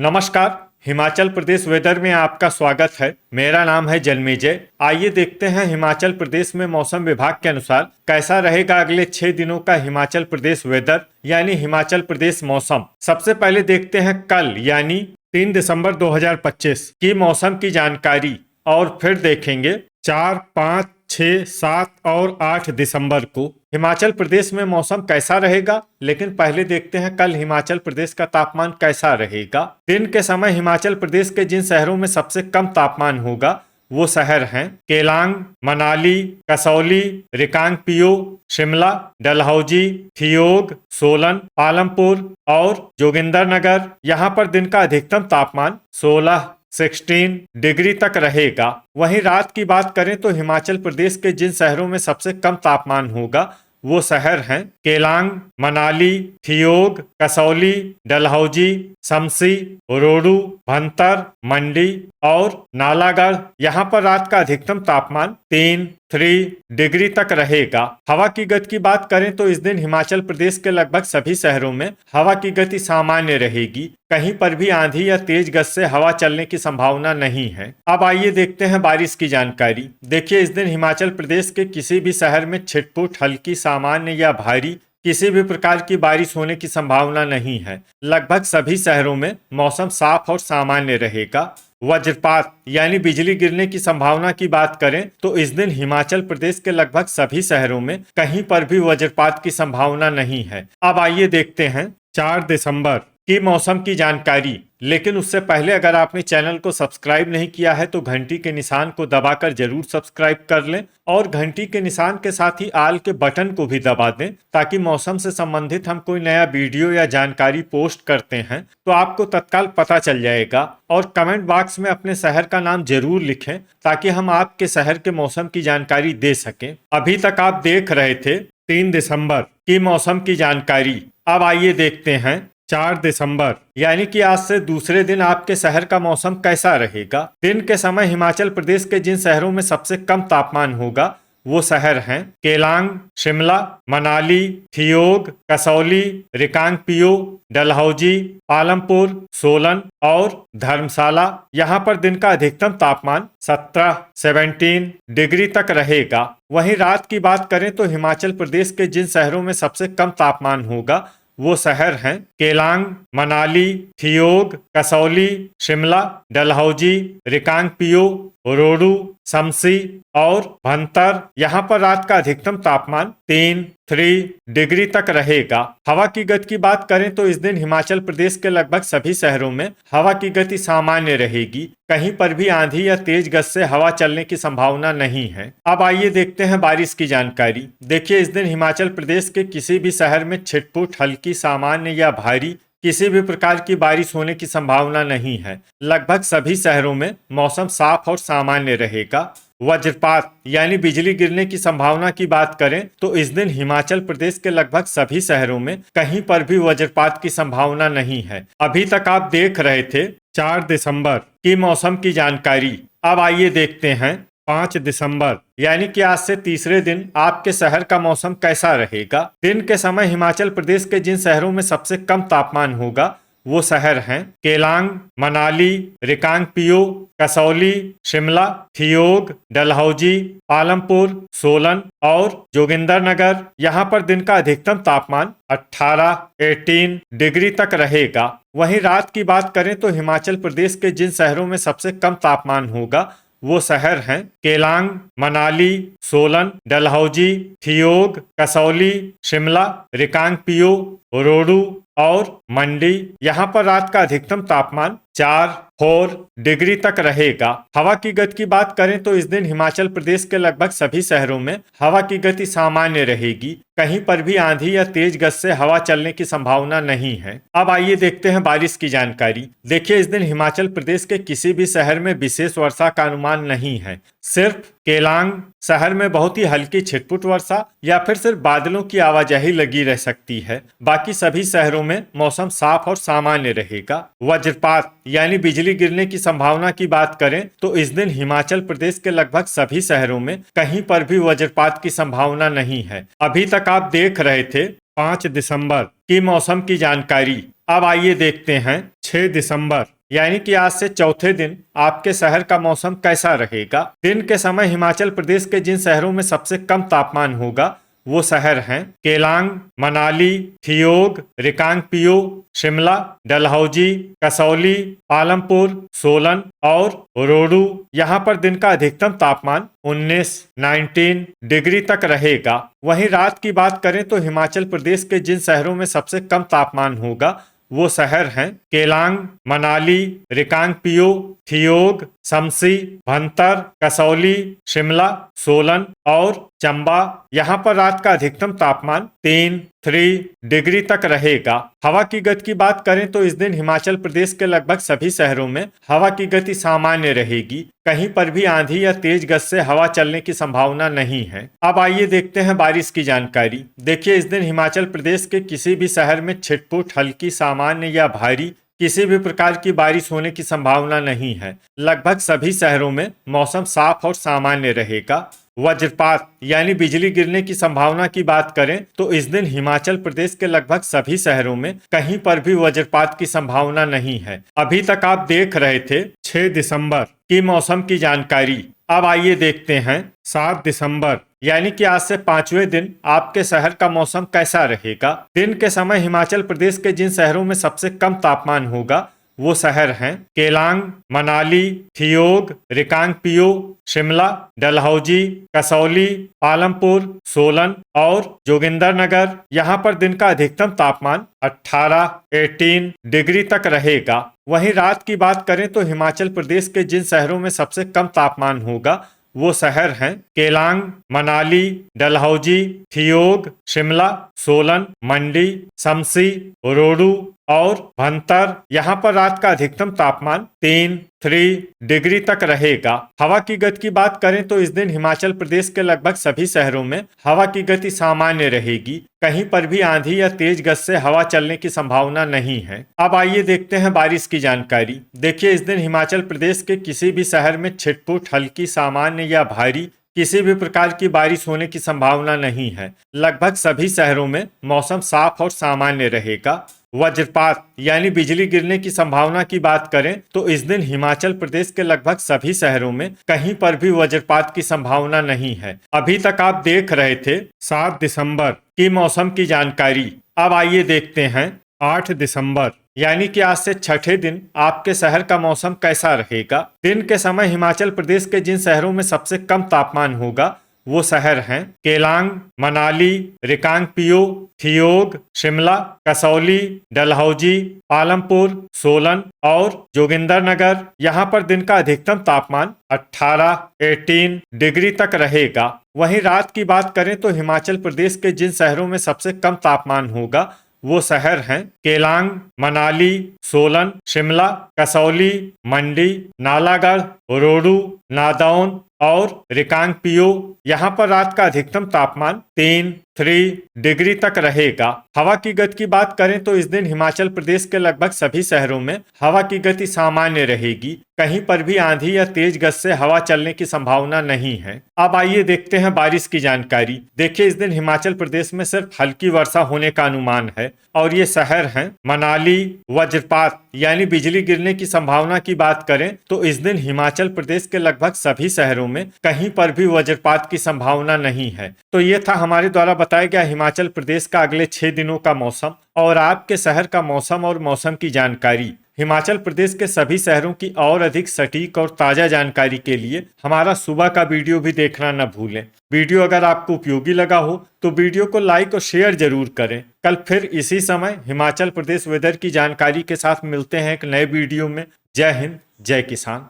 नमस्कार। हिमाचल प्रदेश वेदर में आपका स्वागत है। मेरा नाम है जन्मेजय। आइए देखते हैं हिमाचल प्रदेश में मौसम विभाग के अनुसार कैसा रहेगा अगले 6 दिनों का हिमाचल प्रदेश वेदर यानी हिमाचल प्रदेश मौसम। सबसे पहले देखते हैं कल यानी 3 दिसंबर 2025 की मौसम की जानकारी और फिर देखेंगे 4, 5, 6, 7 और 8 दिसंबर को हिमाचल प्रदेश में मौसम कैसा रहेगा। लेकिन पहले देखते हैं कल हिमाचल प्रदेश का तापमान कैसा रहेगा। दिन के समय हिमाचल प्रदेश के जिन शहरों में सबसे कम तापमान होगा वो शहर हैं केलांग, मनाली, कसौली, रिकांगपिओ, शिमला, डलहौजी, ठियोग, सोलन, पालमपुर और जोगिंदरनगर। यहाँ पर दिन का अधिकतम तापमान 16 डिग्री तक रहेगा। वहीं रात की बात करें तो हिमाचल प्रदेश के जिन शहरों में सबसे कम तापमान होगा वो शहर हैं केलांग, मनाली, ठियोग, कसौली, डलहौजी, शमसी, रोडू, भंतर, मंडी और नालागढ़। यहाँ पर रात का अधिकतम तापमान 3 डिग्री तक रहेगा। हवा की गति की बात करें तो इस दिन हिमाचल प्रदेश के लगभग सभी शहरों में हवा की गति सामान्य रहेगी। कहीं पर भी आंधी या तेज गति से हवा चलने की संभावना नहीं है। अब आइए देखते हैं बारिश की जानकारी। देखिए, इस दिन हिमाचल प्रदेश के किसी भी शहर में छिटपुट, हल्की, सामान्य या भारी किसी भी प्रकार की बारिश होने की संभावना नहीं है। लगभग सभी शहरों में मौसम साफ और सामान्य रहेगा। वज्रपात यानी बिजली गिरने की संभावना की बात करें तो इस दिन हिमाचल प्रदेश के लगभग सभी शहरों में कहीं पर भी वज्रपात की संभावना नहीं है। अब आइए देखते हैं 4 दिसंबर की मौसम की जानकारी। लेकिन उससे पहले अगर आपने चैनल को सब्सक्राइब नहीं किया है तो घंटी के निशान को दबाकर जरूर सब्सक्राइब कर लें और घंटी के निशान के साथ ही आल के बटन को भी दबा दें ताकि मौसम से संबंधित हम कोई नया वीडियो या जानकारी पोस्ट करते हैं तो आपको तत्काल पता चल जाएगा। और कमेंट बॉक्स में अपने शहर का नाम जरूर लिखें ताकि हम आपके शहर के मौसम की जानकारी दे सकें। अभी तक आप देख रहे थे 3 दिसंबर की मौसम की जानकारी। अब आइए देखते हैं 4 दिसंबर यानी कि आज से दूसरे दिन आपके शहर का मौसम कैसा रहेगा। दिन के समय हिमाचल प्रदेश के जिन शहरों में सबसे कम तापमान होगा वो शहर हैं केलांग, शिमला, मनाली, ठियोग, कसौली, रिकांगपिओ, डलहौजी, पालमपुर, सोलन और धर्मशाला। यहाँ पर दिन का अधिकतम तापमान 17 डिग्री तक रहेगा। वहीं रात की बात करें तो हिमाचल प्रदेश के जिन शहरों में सबसे कम तापमान होगा वो शहर हैं केलांग, मनाली, ठियोग, कसौली, शिमला, डलहौजी, रिकांगपिओ, रोडू, शमसी और भंतर। यहाँ पर रात का अधिकतम तापमान 3 डिग्री तक रहेगा। हवा की गति की बात करें तो इस दिन हिमाचल प्रदेश के लगभग सभी शहरों में हवा की गति सामान्य रहेगी। कहीं पर भी आंधी या तेज गति से हवा चलने की संभावना नहीं है। अब आइए देखते हैं बारिश की जानकारी। देखिए, इस दिन हिमाचल प्रदेश के किसी भी शहर में छिटपुट, हल्की, सामान्य या भारी किसी भी प्रकार की बारिश होने की संभावना नहीं है। लगभग सभी शहरों में मौसम साफ और सामान्य रहेगा। वज्रपात यानी बिजली गिरने की संभावना की बात करें तो इस दिन हिमाचल प्रदेश के लगभग सभी शहरों में कहीं पर भी वज्रपात की संभावना नहीं है। अभी तक आप देख रहे थे 4 दिसंबर की मौसम की जानकारी। अब आइए देखते हैं 5 दिसंबर यानी कि आज से तीसरे दिन आपके शहर का मौसम कैसा रहेगा। दिन के समय हिमाचल प्रदेश के जिन शहरों में सबसे कम तापमान होगा वो शहर हैं केलांग, मनाली, रिकांगपिओ, कसौली, शिमला, ठियोग, डलहौजी, पालमपुर, सोलन और जोगिंदरनगर। यहाँ पर दिन का अधिकतम तापमान 18 डिग्री तक रहेगा। वहीं रात की बात करें तो हिमाचल प्रदेश के जिन शहरों में सबसे कम तापमान होगा वो शहर हैं केलांग, मनाली, सोलन, डलहौजी, ठियोग, कसौली, शिमला, रिकांगपिओ, रोडू और मंडी। यहाँ पर रात का अधिकतम तापमान 4 डिग्री तक रहेगा। हवा की गति की बात करें तो इस दिन हिमाचल प्रदेश के लगभग सभी शहरों में हवा की गति सामान्य रहेगी। कहीं पर भी आंधी या तेज गति से हवा चलने की संभावना नहीं है। अब आइए देखते हैं बारिश की जानकारी। देखिए, इस दिन हिमाचल प्रदेश के किसी भी शहर में विशेष वर्षा का अनुमान नहीं है। सिर्फ केलांग शहर में बहुत ही हल्की छिटपुट वर्षा या फिर सिर्फ बादलों की आवाजाही लगी रह सकती है। बाकी सभी शहरों में मौसम साफ और सामान्य रहेगा। वज्रपात यानी बिजली गिरने की संभावना की बात करें तो इस दिन हिमाचल प्रदेश के लगभग सभी शहरों में कहीं पर भी वज्रपात की संभावना नहीं है। अभी तक आप देख रहे थे 5 दिसंबर की मौसम की जानकारी। अब आइए देखते हैं 6 दिसंबर यानी कि आज से चौथे दिन आपके शहर का मौसम कैसा रहेगा। दिन के समय हिमाचल प्रदेश के जिन शहरों में सबसे कम तापमान होगा वो शहर हैं केलांग, मनाली, थियोग, रिकांगपिओ, शिमला, डलहौजी, कसौली, पालमपुर, सोलन और रोडू। यहाँ पर दिन का अधिकतम तापमान 19 डिग्री तक रहेगा। वहीं रात की बात करें तो हिमाचल प्रदेश के जिन शहरों में सबसे कम तापमान होगा वो शहर हैं केलांग, मनाली, रिकांगपिओ, थियोग, शमसी, भंतर, कसौली, शिमला, सोलन और चंबा। यहाँ पर रात का अधिकतम तापमान 3 डिग्री तक रहेगा। हवा की गति की बात करें तो इस दिन हिमाचल प्रदेश के लगभग सभी शहरों में हवा की गति सामान्य रहेगी। कहीं पर भी आंधी या तेज गति से हवा चलने की संभावना नहीं है। अब आइए देखते हैं बारिश की जानकारी। देखिए इस दिन हिमाचल प्रदेश के किसी भी शहर में छिटपुट, हल्की, सामान्य या भारी किसी भी प्रकार की बारिश होने की संभावना नहीं है। लगभग सभी शहरों में मौसम साफ और सामान्य रहेगा। वज्रपात यानी बिजली गिरने की संभावना की बात करें तो इस दिन हिमाचल प्रदेश के लगभग सभी शहरों में कहीं पर भी वज्रपात की संभावना नहीं है। अभी तक आप देख रहे थे 6 दिसंबर की मौसम की जानकारी। अब आइए देखते हैं 7 दिसंबर यानी कि आज से 5वें दिन आपके शहर का मौसम कैसा रहेगा। दिन के समय हिमाचल प्रदेश के जिन शहरों में सबसे कम तापमान होगा वो शहर हैं केलांग, मनाली, थियोग, रिकांगपिओ, शिमला, डलहौजी, कसौली, पालमपुर, सोलन और जोगिंदरनगर। यहाँ पर दिन का अधिकतम तापमान 18 डिग्री तक रहेगा। वहीं रात की बात करें तो हिमाचल प्रदेश के जिन शहरों में सबसे कम तापमान होगा वो शहर हैं केलांग, मनाली, डलहौजी, थियोग, शिमला, सोलन, मंडी, शमसी, रोडू और भंतर। यहाँ पर रात का अधिकतम तापमान 3 डिग्री तक रहेगा। हवा की गति की बात करें तो इस दिन हिमाचल प्रदेश के लगभग सभी शहरों में हवा की गति सामान्य रहेगी। कहीं पर भी आंधी या तेज गति से हवा चलने की संभावना नहीं है। अब आइए देखते हैं बारिश की जानकारी। देखिए इस दिन हिमाचल प्रदेश के किसी भी शहर में छिटपुट, हल्की, सामान्य या भारी किसी भी प्रकार की बारिश होने की संभावना नहीं है। लगभग सभी शहरों में मौसम साफ और सामान्य रहेगा। वज्रपात यानी बिजली गिरने की संभावना की बात करें तो इस दिन हिमाचल प्रदेश के लगभग सभी शहरों में कहीं पर भी वज्रपात की संभावना नहीं है। अभी तक आप देख रहे थे 7 दिसंबर की मौसम की जानकारी। अब आइए देखते हैं 8 दिसंबर यानी कि आज से छठे दिन आपके शहर का मौसम कैसा रहेगा। दिन के समय हिमाचल प्रदेश के जिन शहरों में सबसे कम तापमान होगा वो शहर हैं केलांग, मनाली, रिकांगपिओ, थियोग, शिमला, कसौली, डलहौजी, पालमपुर, सोलन और जोगिंदरनगर। यहाँ पर दिन का अधिकतम तापमान 18 डिग्री तक रहेगा। वहीं रात की बात करें तो हिमाचल प्रदेश के जिन शहरों में सबसे कम तापमान होगा वो शहर हैं केलांग, मनाली, सोलन, शिमला, कसौली, मंडी, नालागढ़, रोडू, नादौन और रिकांगपिओ। यहाँ पर रात का अधिकतम तापमान 3 डिग्री तक रहेगा। हवा की गति की बात करें तो इस दिन हिमाचल प्रदेश के लगभग सभी शहरों में हवा की गति सामान्य रहेगी। कहीं पर भी आंधी या तेज गति से हवा चलने की संभावना नहीं है। अब आइए देखते हैं बारिश की जानकारी। देखिए इस दिन हिमाचल प्रदेश में सिर्फ हल्की वर्षा होने का अनुमान है और ये शहर हैं मनाली। वज्रपात यानी बिजली गिरने की संभावना की बात करें तो इस दिन हिमाचल प्रदेश के लगभग सभी शहरों में कहीं पर भी वज्रपात की संभावना नहीं है। तो ये था हमारे द्वारा बताया गया हिमाचल प्रदेश का अगले 6 दिनों का मौसम और आपके शहर का मौसम और मौसम की जानकारी। हिमाचल प्रदेश के सभी शहरों की और अधिक सटीक और ताजा जानकारी के लिए हमारा सुबह का वीडियो भी देखना न भूलें। वीडियो अगर आपको उपयोगी लगा हो तो वीडियो को लाइक और शेयर जरूर करें। कल फिर इसी समय हिमाचल प्रदेश वेदर की जानकारी के साथ मिलते हैं एक नए वीडियो में। जय हिंद, जय किसान।